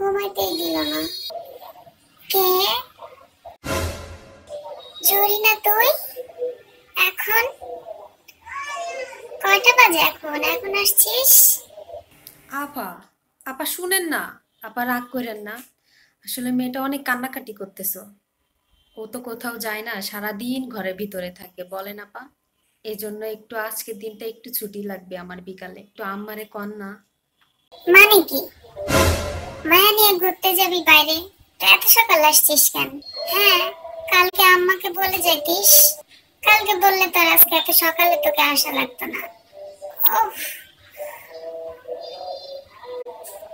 ঘুমাইতেই দিল না। কে? জরিনা তুই? এখন কয়টা বাজে? এখন আসছিস? আপা আপা শুনেন না, আপা রাগ করেন না। আসলে মেয়েটা অনেক কান্নাকাটি করতেছো। ও তো কোথাও যায় না, সারাদিন ঘরের ভিতরে থাকে, বলেন আপা। এই জন্য একটু আজকের দিনটা একটু ছুটি লাগবে আমার, বিকালে একটু আম্মারে কন না। মানে কি, মায়া নিয়ে ঘুরতে যাবি বাইরে? তো এত সকাল আসছিস কেন? হ্যাঁ, কালকে আম্মাকে বলে যাইতিস। কালকে বললে তোর আজকে এত সকালে তোকে আসা লাগতো না। উফ,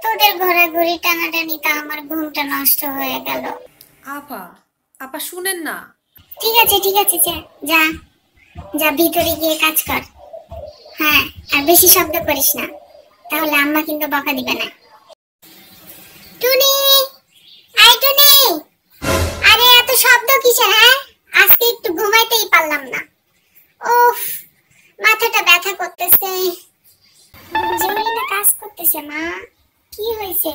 তোদের ঘোরাঘুরি টানাটানিতে আমার ঘুমটা নষ্ট হয়ে গেল। আপা আপা শুনেন না। ঠিক আছে, যা যা যা, ভিতরে গিয়ে কাজ কর। হ্যাঁ, আর বেশি শব্দ করিস না, তাহলে আম্মা কিন্তু বকা দিবে না। টুনি, আই টুনি, আরে এত শব্দ কিসের? হ্যাঁ, আজকে একটু ঘুমাইতেই পারলাম না। উফ, মাথাটা ব্যথা করতেছে। জরিনা কাজ করতেছে মা। কি হয়েছে?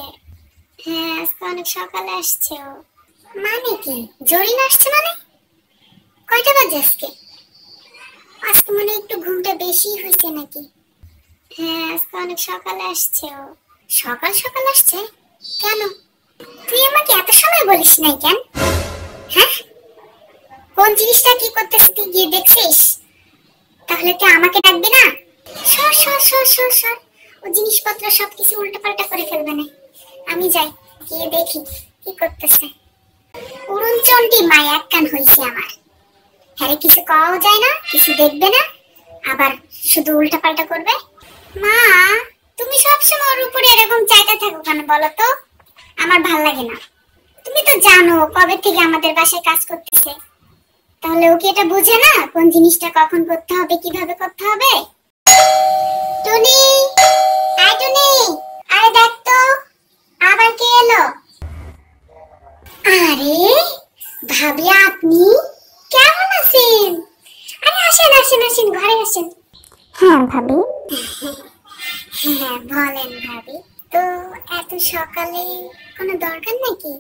হ্যাঁ, আজকে অনেক সকালে আসছে ও। মানে কি, জরিনা আসছে মানে? কয়টা বাজে আজকে? আজকে মনে হয় একটু ঘুমটা বেশি হয়েছে নাকি? হ্যাঁ, আজকে অনেক সকালে আসছে ও। সকাল সকাল আসছে? কেন? তুই আমাকে এত সময় বলিস নাই কেন? হ্যাঁ, কোন জিনিসটা কি করতেছে তুই গিয়ে দেখছিস? তাহলে তুই আমাকে ডাকবি না? সর সর সর সর সর, ও জিনিসপত্র সবকিছু উল্টাপাল্টা করে ফেলবে না। আমি যাই, গিয়ে দেখি কি করতেছে। উড়নচণ্ডী মা এক কান হইছে আমার। হ্যাঁ, কিছু কওয়াও যায় না, কিছু দেখবে না, আবার শুধু উল্টাপাল্টা করবে। মা, তুমি সবসময় ওর উপরে এরকম চাইতে থাকো কেন বলো তো? আমার ভাল লাগে না। তুমি তো জানো কবে থেকে আমাদের বাসায় কাজ করতেছে। তাহলে ও কি এটা বুঝে না কোন জিনিসটা কখন করতে হবে, কিভাবে করতে হবে? টুনি, আয় টুনি, আরে দেখ তো, আবার কে এলো? আরে ভাবি, আপনি কেমন আছেন? আরে আসেন আসেন আসেন, ঘরে আসেন। হ্যাঁ ভাবি। হ্যাঁ বলেন ভাবি। তো এত সকালে কোনো দরকার নাকি?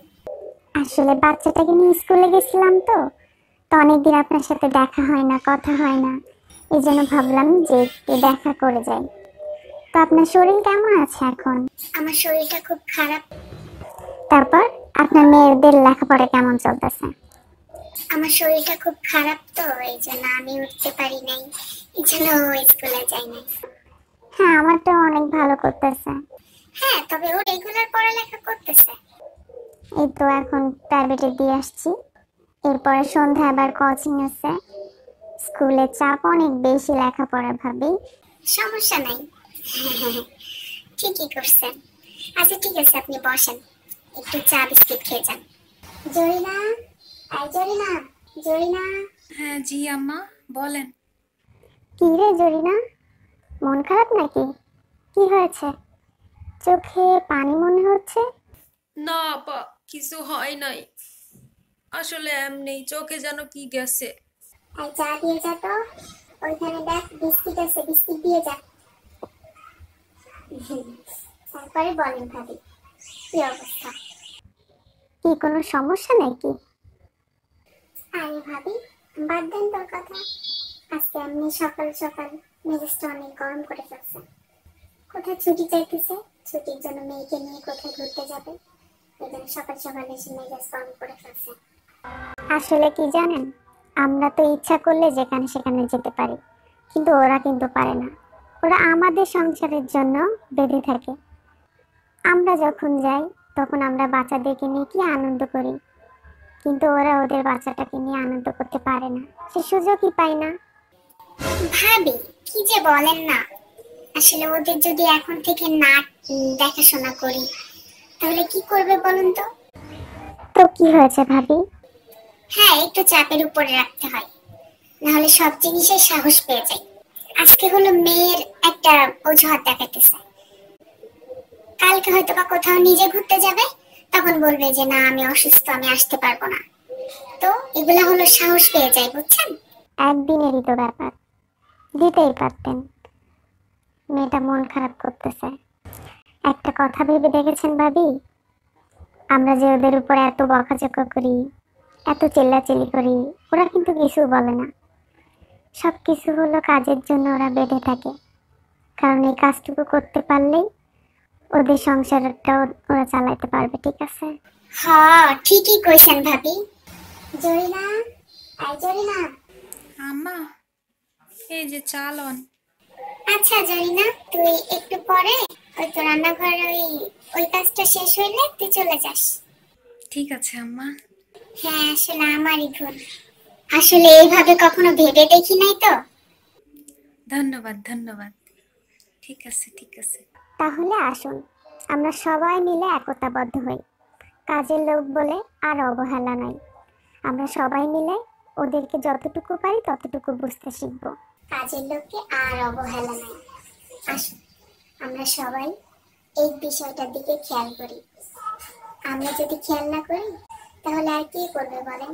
আসলে বাচ্চাটাকে নিয়ে স্কুলে গেছিলাম তো, অনেকদিন আপনার সাথে দেখা হয় না, কথা হয় না, এই জন্য ভাবলাম যে একটু দেখা করে যাই। তো আপনার শরীর কেমন আছে এখন? আমার শরীরটা খুব খারাপ। তারপর আপনার মেয়েদের লেখাপড়া কেমন চলতেছে? আমার শরীরটা খুব খারাপ, তো এই জন্য আমি উঠতে পারি নাই, এই জন্য স্কুলে যাই নাই। হ্যাঁ, আমারটা অনেক ভালো করতেছে। হ্যাঁ, তবে ও রেগুলার পড়ালেখা করতেছে। এই তো এখন প্রাইভেটে দিয়ে আসছি, এরপরে সন্ধ্যা আবার কোচিং আছে। স্কুলের চাপ অনেক বেশি, লেখাপড়া ভাবি। সমস্যা নাই, ঠিকই করছেন। আচ্ছা ঠিক আছে, আপনি বসেন, একটু চা বিস্কিট খেয়ে যান। জরিনা, আই জরিনা, জরিনা। হ্যাঁ জি আম্মা, বলেন। কি রে জরিনা, মন খারাপ নাকি? কি হয়েছে? চোখে পানি মনে হচ্ছে। না আপা, কিছু হয় নাই। আসলে এমনি চোখে যেন কি গেছে। আই চা দিয়ে যা তো, ওইখানে দেখ বিস্কিট আছে, বিস্কিট দিয়ে যা। তারপরে বলেন ভাবি, কি অবস্থা? কি কোনো সমস্যা নাকি? আরে ভাবি, বাদ দেন তোর কথা। আজকে এমনি সকাল সকাল মেজাজটা অনেক গরম করে ফেলছে। কোথায় ছুটি চাইতেছে, ছুটির জন্য মেয়েকে নিয়ে কোথায় ঘুরতে যাবে, এই জন্য সকাল সকাল এসে মেজাজ গরম করে ফেলছে। আসলে কি জানেন, আমরা তো ইচ্ছা করলে যেখানে সেখানে যেতে পারি, কিন্তু ওরা কিন্তু পারে না। ওরা আমাদের সংসারের জন্য বেঁধে থাকে। আমরা যখন যাই তখন আমরা বাচ্চাদেরকে নিয়ে কি আনন্দ করি, কিন্তু ওরা ওদের বাচ্চাটাকে নিয়ে আনন্দ করতে পারে না, সে সুযোগই পায় না। ভাবি, কি যে বলেন না। আসলে ওদের যদি এখন থেকে না দেখাশোনা করি, তাহলে কি করবে বলুন তো? তো কি হয়েছে ভাবি? হ্যাঁ, একটু চাপের উপরে রাখতে হয়, নাহলে সব জিনিসের সাহস পেয়ে যায়। আজকে হলো মেয়ের একটা অজুহাত দেখাইতেছে, কালকে হয়তো বা কোথাও নিজে ঘুরতে যাবে, তখন বলবে যে না আমি অসুস্থ, আমি আসতে পারবো না। তো এগুলা হলো সাহস পেয়ে যায়, বুঝছেন? একদিনেরই তো ব্যাপার, দিতেই পারতেন। মেয়েটা মন খারাপ করতেছে। একটা কথা ভেবে দেখেছেন ভাবি, আমরা যে ওদের উপর এত বকাঝকা করি, এত চিল্লাচিল্লি করি, ওরা কিন্তু কিছু বলে না। সব কিছু হলো কাজের জন্য ওরা বেঁধে থাকে, কারণ এই কাজটুকু করতে পারলেই ওদের সংসারটাও ওরা চালাতে পারবে। ঠিক আছে? হ্যাঁ, ঠিকই কইছেন ভাবি। জরিনা, জরিনা। আম্মা, এই যে চালন। আচ্ছা জরিনা, তুই একটু পরে ওই তো রান্নাঘরে ওই কাজটা শেষ হইলে তুই চলে যাস। ঠিক আছে আম্মা। হ্যাঁ, আসলে আমারই ভুল। আসলে এইভাবে কখনো ভেবে দেখি নাই তো। ধন্যবাদ ধন্যবাদ। ঠিক আছে ঠিক আছে। তাহলে আসুন আমরা সবাই মিলে একতাবদ্ধ হই। কাজের লোক বলে আর অবহেলা নাই। আমরা সবাই মিলে ওদেরকে যতটুকু পারি ততটুকু বুঝতে শিখবো। কাজের লোককে আর অবহেলা নাই। আসুন আমরা সবাই এই বিষয়টার দিকে খেয়াল করি। আমরা যদি খেয়াল না করি তাহলে আর কি করবে বলেন?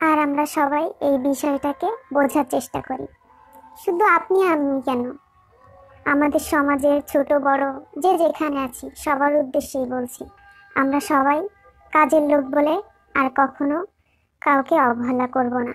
আর আমরা সবাই এই বিষয়টাকে বোঝার চেষ্টা করি। শুধু আপনি আমি কেন, আমাদের সমাজের ছোট বড় যে যেখানে আছি সবার উদ্দেশ্যেই বলছি, আমরা সবাই কাজের লোক বলে আর কখনো কাউকে অবহেলা করব না।